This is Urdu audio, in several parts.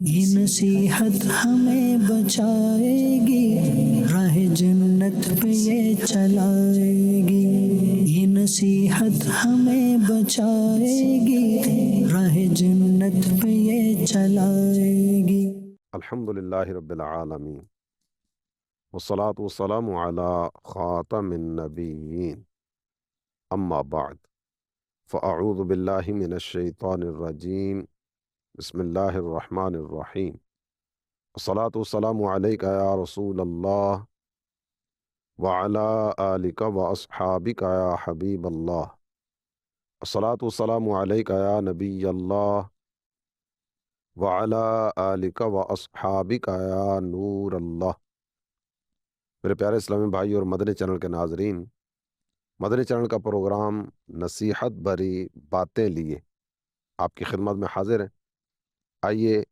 یہ نصیحت ہمیں بچائے گی، راہ جنت پہ یہ چلائے گی۔ یہ نصیحت ہمیں بچائے گی، راہ جنت پہ یہ چلائے گی۔ الحمدللہ رب العالمین والصلاة والسلام علی خاتم النبیین اما بعد فاعوذ باللہ من الشیطان الرجیم بسم اللہ الرحمن الرحیم والصلاة والسلام علیک یا رسول اللہ وعلی آلک واصحابک یا حبیب اللہ والصلاة والسلام علیک یا نبی اللہ وعلی آلک واصحابک یا نور اللہ۔ میرے پیارے اسلامی بھائی اور مدنی چینل کے ناظرین، مدنی چینل کا پروگرام نصیحت بھری باتیں لیے آپ کی خدمت میں حاضر ہیں۔ آئیے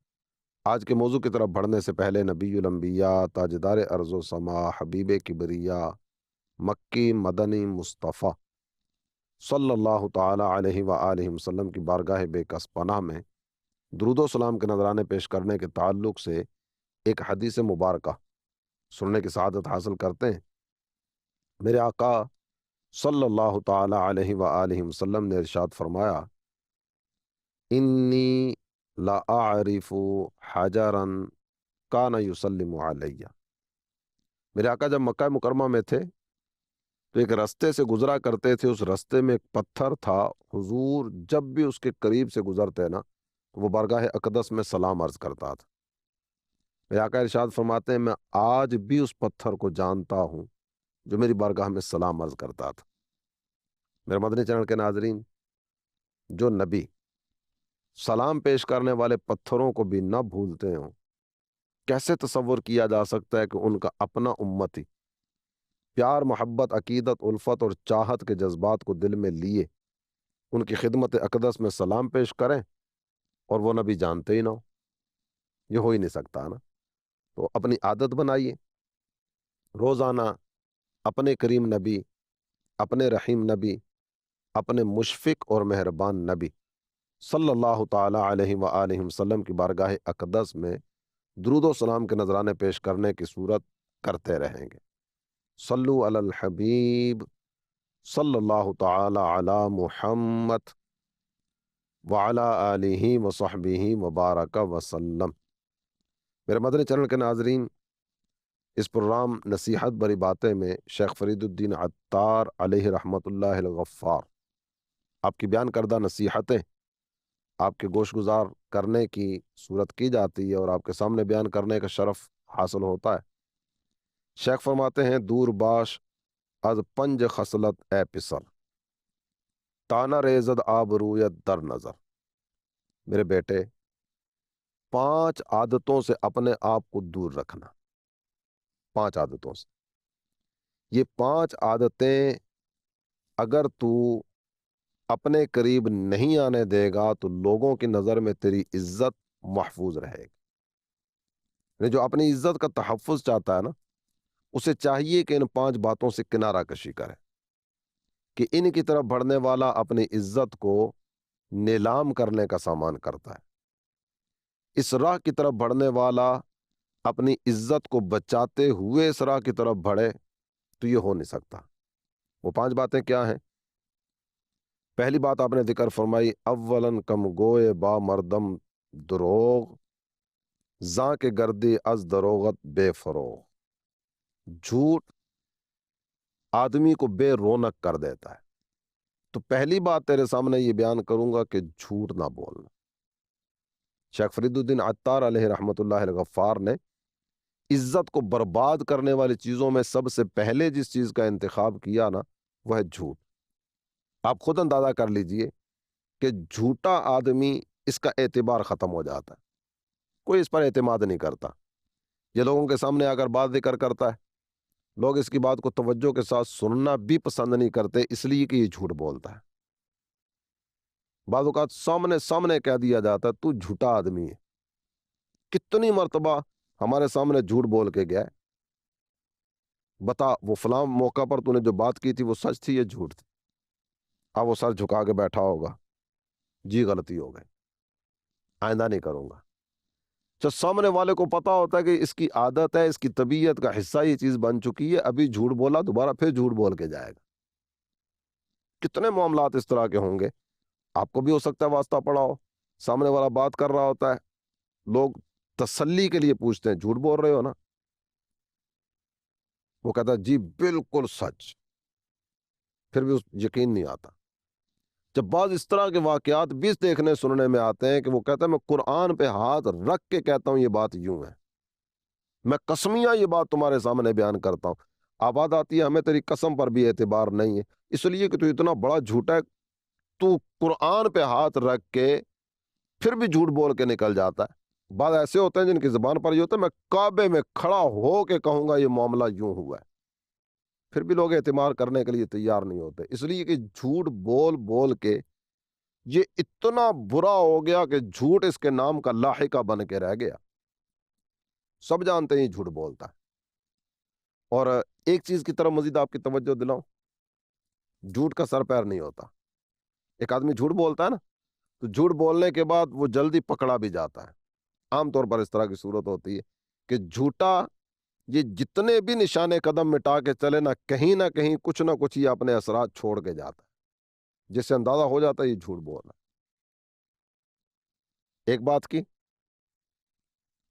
آج کے موضوع کی طرف بڑھنے سے پہلے نبی الانبیاء، تاجدار ارض و سما، حبیب کبریا، مکی مدنی مصطفیٰ صلی اللہ تعالی علیہ وآلہ وسلم کی بارگاہ بے کس پناہ میں درود و سلام کے نذرانے پیش کرنے کے تعلق سے ایک حدیث مبارکہ سننے کی سعادت حاصل کرتے ہیں۔ میرے آقا صلی اللہ تعالی علیہ وآلہ وسلم نے ارشاد فرمایا، انی لا اعرف حجرا کان یسلم علیہ۔ میرے آقا جب مکہ مکرمہ میں تھے تو ایک رستے سے گزرا کرتے تھے، اس رستے میں ایک پتھر تھا، حضور جب بھی اس کے قریب سے گزرتے نا تو وہ بارگاہ اقدس میں سلام عرض کرتا تھا۔ میرے آقا ارشاد فرماتے ہیں، میں آج بھی اس پتھر کو جانتا ہوں جو میری بارگاہ میں سلام عرض کرتا تھا۔ میرے مدنی چینل کے ناظرین، جو نبی سلام پیش کرنے والے پتھروں کو بھی نہ بھولتے ہوں، کیسے تصور کیا جا سکتا ہے کہ ان کا اپنا امتی پیار، محبت، عقیدت، الفت اور چاہت کے جذبات کو دل میں لیے ان کی خدمت اقدس میں سلام پیش کریں اور وہ نبی جانتے ہی نہ ہو؟ یہ ہو ہی نہیں سکتا نا۔ تو اپنی عادت بنائیے، روزانہ اپنے کریم نبی، اپنے رحیم نبی، اپنے مشفق اور مہربان نبی صلی اللہ تعالی علیہ وآلہ وسلم کی بارگاہ اقدس میں درود و سلام کے نذرانے پیش کرنے کی صورت کرتے رہیں گے۔ صلو علی الحبیب صلی اللہ تعالی علی محمد وعلی آلہ وصحبہ وبارک وسلم۔ میرے مدنی چینل کے ناظرین، اس پروگرام نصیحت بری باتیں میں شیخ فرید الدین عطار علیہ رحمۃ اللہ الغفار آپ کی بیان کردہ نصیحتیں آپ کے گوش گزار کرنے کی صورت کی جاتی ہے اور آپ کے سامنے بیان کرنے کا شرف حاصل ہوتا ہے۔ شیخ فرماتے ہیں، دور باش از پنج خصلت اے پسر، تانا ریزد آب رویت در نظر۔ میرے بیٹے، 5 عادتوں سے اپنے آپ کو دور رکھنا، 5 عادتوں سے۔ یہ 5 عادتیں اگر تو اپنے قریب نہیں آنے دے گا تو لوگوں کی نظر میں تیری عزت محفوظ رہے گی۔ یعنی جو اپنی عزت کا تحفظ چاہتا ہے نا، اسے چاہیے کہ ان 5 باتوں سے کنارہ کشی کرے، کہ ان کی طرف بڑھنے والا اپنی عزت کو نیلام کرنے کا سامان کرتا ہے۔ اس راہ کی طرف بڑھنے والا اپنی عزت کو بچاتے ہوئے اس راہ کی طرف بڑھے تو یہ ہو نہیں سکتا۔ وہ 5 باتیں کیا ہیں؟ پہلی بات آپ نے ذکر فرمائی، اولن کم گوئے با مردم دروغ، زاں کے گردی از دروغت بے فروغ۔ جھوٹ آدمی کو بے رونق کر دیتا ہے۔ تو پہلی بات تیرے سامنے یہ بیان کروں گا کہ جھوٹ نہ بولنا۔ شیخ فرید الدین عطار علیہ رحمۃ اللہ الغفار نے عزت کو برباد کرنے والی چیزوں میں سب سے پہلے جس چیز کا انتخاب کیا نا، وہ ہے جھوٹ۔ آپ خود اندازہ کر لیجئے کہ جھوٹا آدمی، اس کا اعتبار ختم ہو جاتا ہے، کوئی اس پر اعتماد نہیں کرتا۔ یہ لوگوں کے سامنے اگر بات ذکر کرتا ہے، لوگ اس کی بات کو توجہ کے ساتھ سننا بھی پسند نہیں کرتے، اس لیے کہ یہ جھوٹ بولتا ہے۔ بعض اوقات سامنے کہہ دیا جاتا ہے، تو جھوٹا آدمی ہے۔ کتنی مرتبہ ہمارے سامنے جھوٹ بول کے گیا ہے، بتا وہ فلاں موقع پر تو نے جو بات کی تھی وہ سچ تھی یا جھوٹ تھی؟ اب وہ سر جھکا کے بیٹھا ہوگا، جی غلطی ہو گئی، آئندہ نہیں کروں گا۔ جب سامنے والے کو پتا ہوتا ہے کہ اس کی عادت ہے، اس کی طبیعت کا حصہ یہ چیز بن چکی ہے، ابھی جھوٹ بولا دوبارہ پھر جھوٹ بول کے جائے گا۔ کتنے معاملات اس طرح کے ہوں گے، آپ کو بھی ہو سکتا ہے واسطہ پڑا ہو، سامنے والا بات کر رہا ہوتا ہے، لوگ تسلی کے لیے پوچھتے ہیں جھوٹ بول رہے ہو نا، وہ کہتا ہے جی بالکل سچ، پھر بھی یقین نہیں آتا۔ جب بعض اس طرح کے واقعات بھی دیکھنے سننے میں آتے ہیں کہ وہ کہتا ہے میں قرآن پہ ہاتھ رکھ کے کہتا ہوں یہ بات یوں ہے، میں قسمیاں یہ بات تمہارے سامنے بیان کرتا ہوں، آباد آتی ہے ہمیں تیری قسم پر بھی اعتبار نہیں ہے، اس لیے کہ تو اتنا بڑا جھوٹا ہے، تو قرآن پہ ہاتھ رکھ کے پھر بھی جھوٹ بول کے نکل جاتا ہے۔ بعض ایسے ہوتے ہیں جن کی زبان پر یہ ہوتا ہے میں کعبے میں کھڑا ہو کے کہوں گا یہ معاملہ یوں ہوا ہے، پھر بھی لوگ اعتماد کرنے کے لیے تیار نہیں ہوتے، اس لیے کہ جھوٹ بول بول کے یہ اتنا برا ہو گیا کہ جھوٹ اس کے نام کا لاحقہ بن کے رہ گیا، سب جانتے ہیں یہ جھوٹ بولتا ہے۔ اور ایک چیز کی طرف مزید آپ کی توجہ دلاؤں، جھوٹ کا سر پیر نہیں ہوتا۔ ایک آدمی جھوٹ بولتا ہے نا تو جھوٹ بولنے کے بعد وہ جلدی پکڑا بھی جاتا ہے، عام طور پر اس طرح کی صورت ہوتی ہے کہ جھوٹا یہ جتنے بھی نشانے قدم مٹا کے چلے نہ کہیں کچھ یہ اپنے اثرات چھوڑ کے جاتا ہے، جس سے اندازہ ہو جاتا ہے یہ جھوٹ بول رہا ہے۔ ایک بات کی،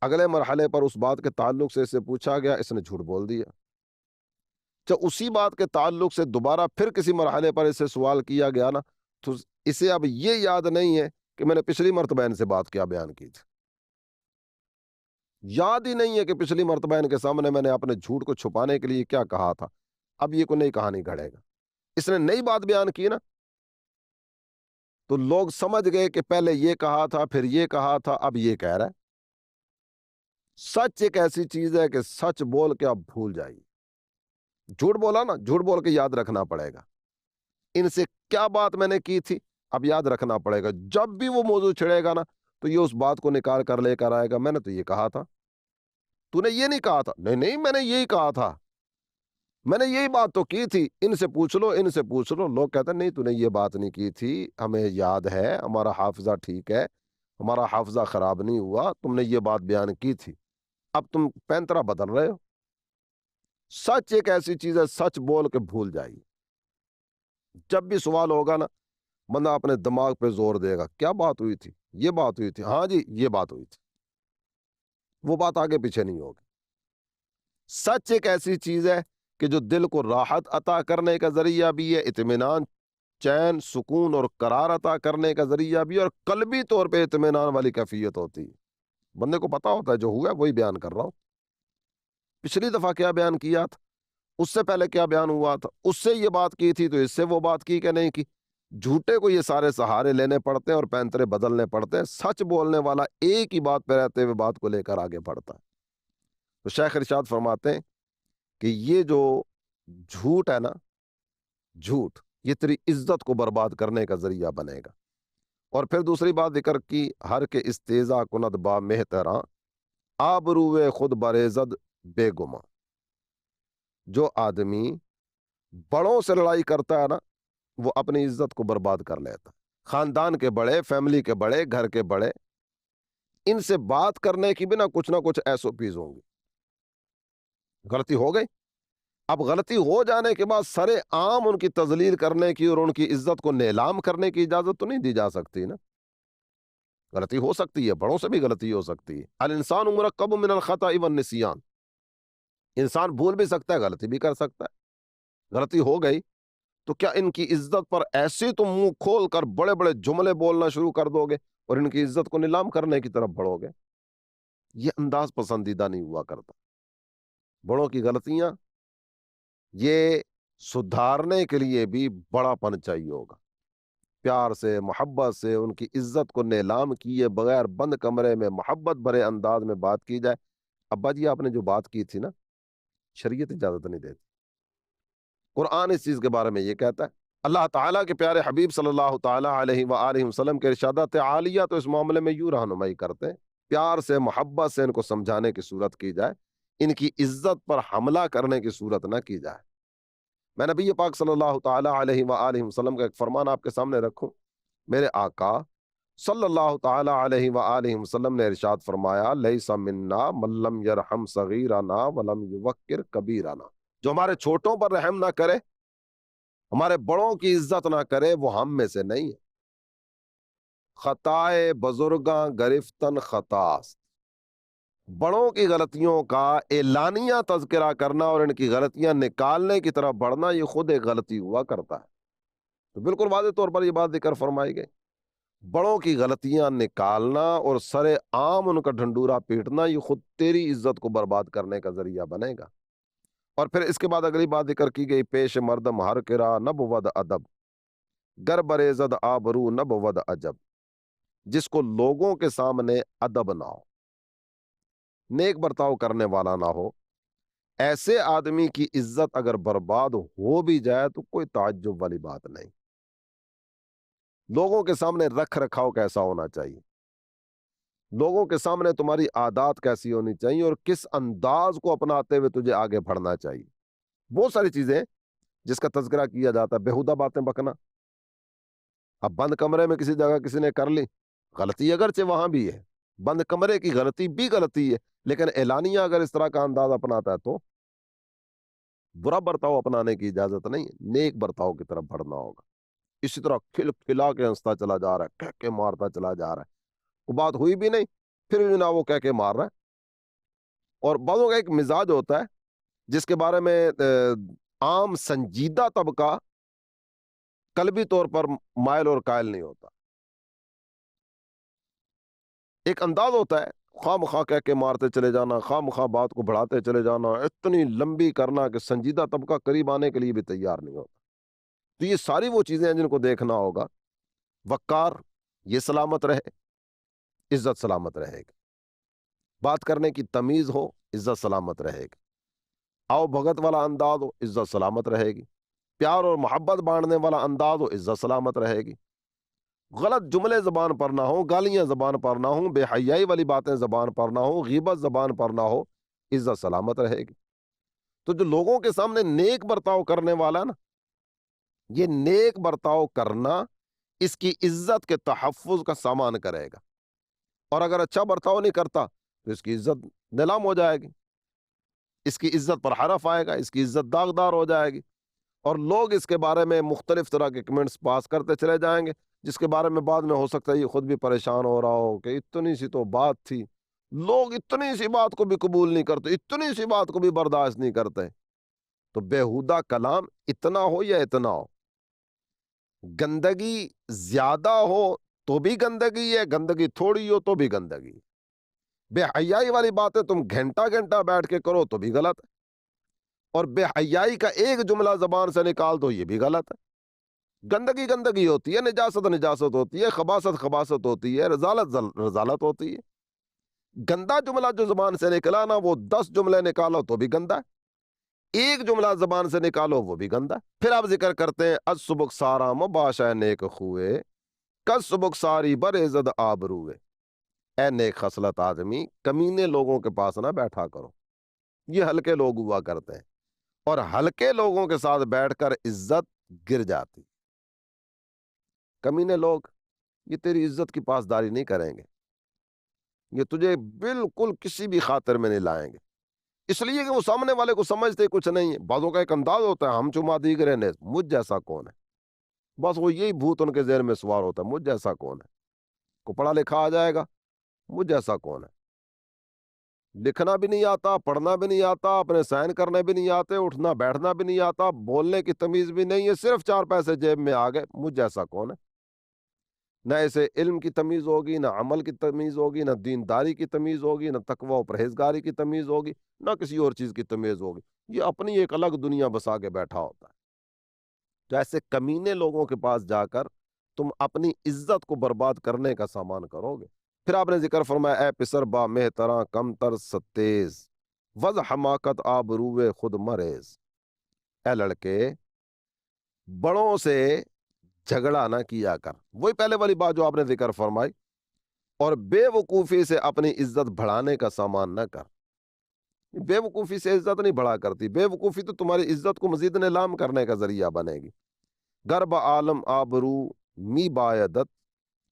اگلے مرحلے پر اس بات کے تعلق سے اسے پوچھا گیا، اس نے جھوٹ بول دیا۔ جب اسی بات کے تعلق سے دوبارہ پھر کسی مرحلے پر اسے سوال کیا گیا نا تو اسے اب یہ یاد نہیں ہے کہ میں نے پچھلی مرتبہ ان سے بات کیا بیان کی تھی، یاد ہی نہیں ہے کہ پچھلی مرتبہ ان کے سامنے میں نے اپنے جھوٹ کو چھپانے کے لیے کیا کہا تھا۔ اب یہ کوئی نئی کہانی گھڑے گا، اس نے نئی بات بیان کی نا تو لوگ سمجھ گئے کہ پہلے یہ کہا تھا پھر یہ کہا تھا اب یہ کہہ رہا ہے۔ سچ ایک ایسی چیز ہے کہ سچ بول کے آپ بھول جائیے، جھوٹ بولا نا جھوٹ بول کے یاد رکھنا پڑے گا، ان سے کیا بات میں نے کی تھی اب یاد رکھنا پڑے گا، جب بھی وہ موضوع چھڑے گا نا تو یہ اس بات کو نکال کر لے کر آئے گا، میں نے تو یہ کہا تھا، تو نے یہ نہیں کہا تھا، نہیں میں نے یہی کہا تھا، میں نے یہی بات تو کی تھی، ان سے پوچھ لو ان سے پوچھ لو۔ لوگ کہتے ہیں نہیں تو نے یہ بات نہیں کی تھی، ہمیں یاد ہے، ہمارا حافظہ ٹھیک ہے، ہمارا حافظہ خراب نہیں ہوا، تم نے یہ بات بیان کی تھی، اب تم پینترا بدل رہے ہو۔ سچ ایک ایسی چیز ہے، سچ بول کے بھول جائیے، جب بھی سوال ہوگا نا بندہ اپنے دماغ پہ زور دے گا، کیا بات ہوئی تھی، یہ بات ہوئی تھی، ہاں جی یہ بات ہوئی تھی، وہ بات آگے پیچھے نہیں ہوگی۔ سچ ایک ایسی چیز ہے کہ جو دل کو راحت عطا کرنے کا ذریعہ بھی ہے، اطمینان، چین، سکون اور قرار عطا کرنے کا ذریعہ بھی، اور قلبی طور پہ اطمینان والی کیفیت ہوتی ہے۔ بندے کو پتا ہوتا ہے جو ہوا ہے وہی بیان کر رہا ہوں، پچھلی دفعہ کیا بیان کیا تھا، اس سے پہلے کیا بیان ہوا تھا، اس سے یہ بات کی تھی تو اس سے وہ بات کی کہ نہیں کی۔ جھوٹے کو یہ سارے سہارے لینے پڑتے ہیں اور پینترے بدلنے پڑتے ہیں، سچ بولنے والا ایک ہی بات پہ رہتے ہوئے بات کو لے کر آگے بڑھتا ہے۔ تو شیخ ارشاد فرماتے ہیں کہ یہ جو جھوٹ ہے نا، جھوٹ یہ تیری عزت کو برباد کرنے کا ذریعہ بنے گا۔ اور پھر دوسری بات ذکر کی، ہر کے استیزا کند با مہتراں، آبروئے خود بریزد بے گماں۔ جو آدمی بڑوں سے لڑائی کرتا ہے نا وہ اپنی عزت کو برباد کر لیتا، خاندان کے بڑے، فیملی کے بڑے، گھر کے بڑے، ان سے بات کرنے کی بھی نہ کچھ ایسوپیز ہوں گی۔ غلطی ہو گئی، اب غلطی ہو جانے کے بعد سرے عام ان کی تذلیل کرنے کی اور ان کی عزت کو نیلام کرنے کی اجازت تو نہیں دی جا سکتی نا۔ غلطی ہو سکتی ہے، بڑوں سے بھی غلطی ہو سکتی ہے، الانسان مرکب من الخطأ والنسیان، انسان بھول بھی سکتا ہے غلطی بھی کر سکتا ہے۔ غلطی ہو گئی تو کیا ان کی عزت پر ایسے تم منہ کھول کر بڑے بڑے جملے بولنا شروع کر دو گے اور ان کی عزت کو نیلام کرنے کی طرف بڑھو گے؟ یہ انداز پسندیدہ نہیں ہوا کرتا۔ بڑوں کی غلطیاں یہ سدھارنے کے لیے بھی بڑا پن چاہیے ہوگا، پیار سے، محبت سے ان کی عزت کو نیلام کیے بغیر بند کمرے میں محبت بھرے انداز میں بات کی جائے۔ ابا جی آپ نے جو بات کی تھی نا، شریعت اجازت نہیں دیتی، قرآن اس چیز کے بارے میں یہ کہتا ہے، اللہ تعالیٰ کے پیارے حبیب صلی اللہ تعالیٰ علیہ وآلہ وسلم کے ارشادات عالیہ تو اس معاملے میں یوں رہنمائی کرتے ہیں، پیار سے، محبت سے ان کو سمجھانے کی صورت کی جائے، ان کی عزت پر حملہ کرنے کی صورت نہ کی جائے۔ میں نبی پاک صلی اللہ تعالیٰ علیہ وآلہ وسلم کا ایک فرمان آپ کے سامنے رکھوں، میرے آقا صلی اللہ تعالی علیہ وآلہ وسلم نے ارشاد فرمایا لیس منا من لم یرحم صغیرنا ولم یوقر کبیرنا، جو ہمارے چھوٹوں پر رحم نہ کرے، ہمارے بڑوں کی عزت نہ کرے، وہ ہم میں سے نہیں ہے۔ خطائے بزرگاں گرفتن خطاست، بڑوں کی غلطیوں کا اعلانیہ تذکرہ کرنا اور ان کی غلطیاں نکالنے کی طرف بڑھنا، یہ خود ایک غلطی ہوا کرتا ہے۔ تو بالکل واضح طور پر یہ بات ذکر فرمائی گئی، بڑوں کی غلطیاں نکالنا اور سر عام ان کا ڈھنڈورا پیٹنا، یہ خود تیری عزت کو برباد کرنے کا ذریعہ بنے گا۔ اور پھر اس کے بعد اگلی بات ذکر کی گئی، پیش مردم ہر کرا نب ود ادب، گر بریزد آبرو نب ود عجب، جس کو لوگوں کے سامنے ادب نہ ہو، نیک برتاؤ کرنے والا نہ ہو، ایسے آدمی کی عزت اگر برباد ہو بھی جائے تو کوئی تعجب والی بات نہیں۔ لوگوں کے سامنے رکھ رکھاؤ کیسا ہونا چاہیے، لوگوں کے سامنے تمہاری عادات کیسی ہونی چاہیے، اور کس انداز کو اپناتے ہوئے تجھے آگے بڑھنا چاہیے، بہت ساری چیزیں جس کا تذکرہ کیا جاتا ہے۔ بیہودہ باتیں بکنا، اب بند کمرے میں کسی جگہ کسی نے کر لی، غلطی اگرچہ وہاں بھی ہے، بند کمرے کی غلطی بھی غلطی ہے، لیکن اعلانیہ اگر اس طرح کا انداز اپناتا ہے تو برا برتاؤ اپنانے کی اجازت نہیں ہے، نیک برتاؤ کی طرف بڑھنا ہوگا۔ اسی طرح کھل کھلا کے ہنستا چلا جا رہا ہے، کہہ کے مارتا چلا جا رہا ہے، وہ بات ہوئی بھی نہیں پھر بھی نہ وہ کہہ کے مار رہا ہے۔ اور بعضوں کا ایک مزاج ہوتا ہے جس کے بارے میں عام سنجیدہ طبقہ قلبی طور پر مائل اور قائل نہیں ہوتا۔ ایک انداز ہوتا ہے خواہ مخواہ کہہ کے مارتے چلے جانا، خواہ مخواہ بات کو بڑھاتے چلے جانا، اتنی لمبی کرنا کہ سنجیدہ طبقہ قریب آنے کے لیے بھی تیار نہیں ہوتا۔ تو یہ ساری وہ چیزیں ہیں جن کو دیکھنا ہوگا۔ وقار، یہ سلامت رہے، عزت سلامت رہے گی۔ بات کرنے کی تمیز ہو، عزت سلامت رہے گی۔ آؤ بھگت والا انداز ہو، عزت سلامت رہے گی۔ پیار اور محبت بانٹنے والا انداز ہو، عزت سلامت رہے گی۔ غلط جملے زبان پر نہ ہوں، گالیاں زبان پر نہ ہوں، بے حیائی والی باتیں زبان پر نہ ہوں، غیبت زبان پر نہ ہو، عزت سلامت رہے گی۔ تو جو لوگوں کے سامنے نیک برتاؤ کرنے والا نا، یہ نیک برتاؤ کرنا اس کی عزت کے تحفظ کا سامان کرے گا، اور اگر اچھا برتاؤ نہیں کرتا تو اس کی عزت نیلام ہو جائے گی، اس کی عزت پر حرف آئے گا، اس کی عزت داغدار ہو جائے گی، اور لوگ اس کے بارے میں مختلف طرح کے کمنٹس پاس کرتے چلے جائیں گے، جس کے بارے میں بعد میں ہو سکتا ہے یہ خود بھی پریشان ہو رہا ہو کہ اتنی سی تو بات تھی، لوگ اتنی سی بات کو بھی قبول نہیں کرتے، اتنی سی بات کو بھی برداشت نہیں کرتے۔ تو بیہودہ کلام اتنا ہو یا اتنا ہو، گندگی زیادہ ہو تو بھی گندگی ہے، گندگی تھوڑی ہو تو بھی گندگی ہے۔ بے حیائی والی باتیں تم گھنٹہ گھنٹہ بیٹھ کے کرو تو بھی غلط ہے، اور بے حیائی کا ایک جملہ زبان سے نکال دو یہ بھی غلط ہے۔ گندگی گندگی ہوتی ہے، نجاست نجاست ہوتی ہے، خباثت خباثت ہوتی ہے، رذالت رذالت ہوتی ہے۔ گندا جملہ جو زبان سے نکلا نا، وہ 10 جملے نکالو تو بھی گندا ہے، ایک جملہ زبان سے نکالو وہ بھی گندا ہے۔ پھر آپ ذکر کرتے ہیں السبک سارا مباشا نیک خوئے کس سبک ساری بر عزت آبروئے، اے نیک خصلت آدمی کمینے لوگوں کے پاس نہ بیٹھا کرو، یہ ہلکے لوگ ہوا کرتے ہیں، اور ہلکے لوگوں کے ساتھ بیٹھ کر عزت گر جاتی۔ کمینے لوگ یہ تیری عزت کی پاسداری نہیں کریں گے، یہ تجھے بالکل کسی بھی خاطر میں نہیں لائیں گے، اس لیے کہ وہ سامنے والے کو سمجھتے کچھ نہیں ہے۔ بعضوں کا ایک انداز ہوتا ہے، ہم چما دیگرے نے، مجھ جیسا کون ہے، بس وہ یہی بھوت ان کے ذہن میں سوار ہوتا ہے، مجھ جیسا کون ہے، کو پڑھا لکھا آ جائے گا، مجھ جیسا کون ہے، لکھنا بھی نہیں آتا، پڑھنا بھی نہیں آتا، اپنے سائن کرنے بھی نہیں آتے، اٹھنا بیٹھنا بھی نہیں آتا، بولنے کی تمیز بھی نہیں ہے، صرف 4 پیسے جیب میں آ گئے، مجھ جیسا کون ہے۔ نہ اسے علم کی تمیز ہوگی، نہ عمل کی تمیز ہوگی، نہ دینداری کی تمیز ہوگی، نہ تقوی و پرہیزگاری کی تمیز ہوگی، نہ کسی اور چیز کی تمیز ہوگی، یہ اپنی ایک الگ دنیا بسا کے بیٹھا ہوتا ہے۔ تو ایسے کمینے لوگوں کے پاس جا کر تم اپنی عزت کو برباد کرنے کا سامان کرو گے۔ پھر آپ نے ذکر فرمایا اے پسر با مہتراں کم تر ستیز وز حماقت آبروئے خود مریز، اے لڑکے بڑوں سے جھگڑا نہ کیا کر، وہی پہلے والی بات جو آپ نے ذکر فرمائی، اور بے وقوفی سے اپنی عزت بڑھانے کا سامان نہ کر۔ بے وقوفی سے عزت نہیں بڑھا کرتی، بے وقوفی تو تمہاری عزت کو مزید نیلام کرنے کا ذریعہ بنے گی۔ گرب عالم آبرو می بایدت